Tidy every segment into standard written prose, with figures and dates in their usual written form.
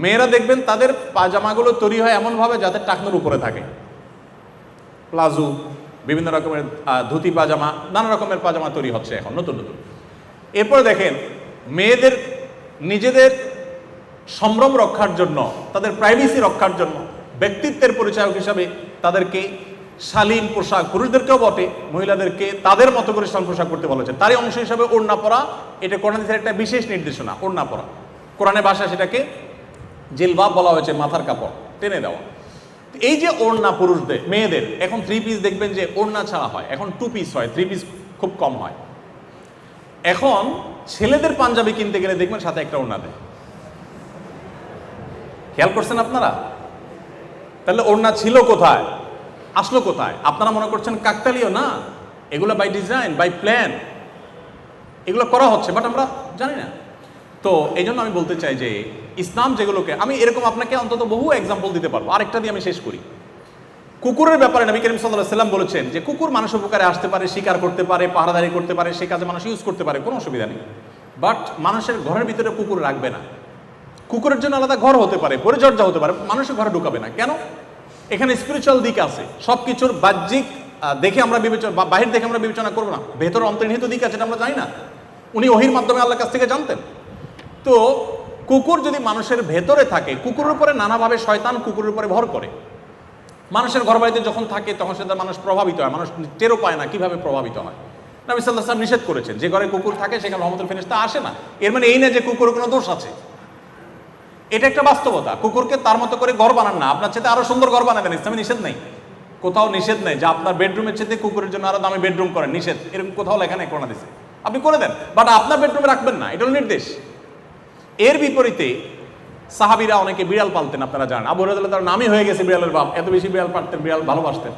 মেয়েরা দেখবেন তাদের পাজামাগুলো তৈরি হয় এমনভাবে যাতে টাকনোর উপরে থাকে, প্লাজো, বিভিন্ন রকমের ধুতি পাজামা, নানা রকমের পাজামা তৈরি হচ্ছে এখন নতুন নতুন। এরপরে দেখেন মেয়েদের নিজেদের সম্ভ্রম রক্ষার জন্য, তাদের প্রাইভেসি রক্ষার জন্য, ব্যক্তিত্বের পরিচায়ক হিসাবে তাদেরকে শালীন পোশাক, পুরুষদেরকেও বটে মহিলাদেরকে তাদের মতো করে শালীন পোশাক করতে বলা হয়েছে। তারই অংশ হিসাবে ওড়না পরা, এটা কোরআনের একটা বিশেষ নির্দেশনা। ওড়না পরা কোরআনের ভাষায় সেটাকে জিলবাব বলা হয়েছে, মাথার কাপড় টেনে দেওয়া। এই যে ওড়না পুরুষদের, মেয়েদের এখন 3 পিস দেখবেন যে ওড়না ছাড়া হয়, এখন 2 পিস হয়, 3 পিস খুব কম হয়। এখন ছেলেদের পাঞ্জাবি কিনতে গেলে দেখবেন সাথে একটা ওড়না দেয়। খেয়াল করছেন আপনারা? তাহলে ওড়না ছিল কোথায়, আসলো কোথায়? আপনারা মনে করছেন কাকতালীয়? না, এগুলো বাই ডিজাইন, বাই প্ল্যান, এগুলো করা হচ্ছে, বাট আমরা জানি না। তো এই জন্য আমি বলতে চাই যে ইসলাম যেগুলোকে, আমি এরকম আপনাকে অন্তত বহু এক্সাম্পল দিতে পারবো। আরেকটা দিয়ে আমি শেষ করি। কুকুরের ব্যাপারে নবী করিম সাল্লাল্লাহু আলাইহি ওয়াসাল্লাম বলেছেন যে কুকুর মানুষ উপকারে আসতে পারে, শিকার করতে পারে, পাহারাদারি করতে পারে, সেই কাজে মানুষ ইউজ করতে পারে, কোনো অসুবিধা নেই। বাট মানুষের ঘরের ভিতরে কুকুর রাখবে না। কুকুরের জন্য আলাদা ঘর হতে পারে, পরিচর্যা হতে পারে, মানুষের ঘরে ঢুকাবে না। কেন? এখানে স্পিরিচুয়াল দিক আছে। সব কিছুর বাহ্যিক দেখে আমরা বিবেচনা, বাহির দেখে আমরা বিবেচনা করবো না, ভেতর অন্তর্নিহিত দিক আছে, আমরা জানি না। উনি ওহির মাধ্যমে আল্লাহর কাছ থেকে জানতেন। তো কুকুর যদি মানুষের ভেতরে থাকে, কুকুরের উপরে নানাভাবে শয়তান কুকুরের উপরে ভর করে। মানুষের ঘর বাড়িতে যখন থাকে তখন সেটা মানুষ প্রভাবিত হয়, মানুষ টেরও পায় না কিভাবে প্রভাবিত হয়। নবী সাল্লাল্লাহু আলাইহি ওয়াসাল্লাম নিষেধ করেছেন, যে ঘরে কুকুর থাকে সেখানে রহমতুল ফেরেশতা আসে না। এর মানে এই না যে কুকুরের কোনো দোষ আছে, এটা একটা বাস্তবতা। কুকুরকে তার মতো করে ঘর বানান না, আপনার চেয়ে আরো সুন্দর ঘর বানাবেন, ইসলামে নিষেধ নেই, কোথাও নিষেধ নেই যে আপনার বেডরুমের চেয়ে কুকুরের জন্য আরো দামি বেডরুম করেন, নিষেধ এরকম কোথাও লেখা নেই, কোরআনে দিয়েছে। আপনি করে দেন, বাট আপনার বেডরুমে রাখবেন না, এটা হলো নির্দেশ। এর বিপরীতে সাহাবীরা অনেকে বিড়াল পালতেন, আপনারা জানেন। আবু হুরায়রা তার নামই হয়ে গেছে বিড়ালের বাপ, এত বেশি বিড়াল পালতেন, বিড়াল ভালোবাসতেন।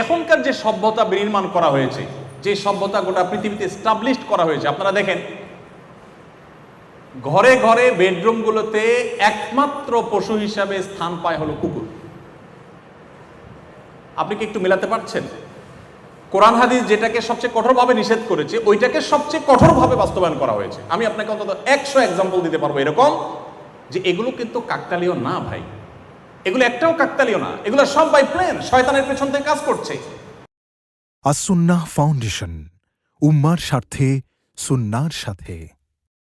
এখনকার যে সভ্যতা বিনির্মাণ করা হয়েছে, যে সভ্যতা গোটা পৃথিবীতে এস্টাবলিশড করা হয়েছে, আপনারা দেখেন ঘরে ঘরে বেডরুমগুলোতে একমাত্র পশু হিসাবে স্থান পায় হলো কুকুর। আপনি কি একটু মেলাতে পারছেন? কোরআন হাদিস যেটাকে সবচেয়ে কঠোরভাবে নিষেধ করেছে, ওইটাকে সবচেয়ে কঠোরভাবে বাস্তবায়ন করা হয়েছে। আমি আপনাকে অন্তত 100 এক্সাম্পল দিতে পারবো এরকম, যে এগুলো কিন্তু কাকতালীয় না ভাই, এগুলো একটাও কাকতালীয় না, এগুলো সব বাই প্ল্যান, শয়তানের পেছন থেকে কাজ করছে। আস-সুন্নাহ ফাউন্ডেশন, উম্মার স্বার্থে সুন্নাহর সাথে।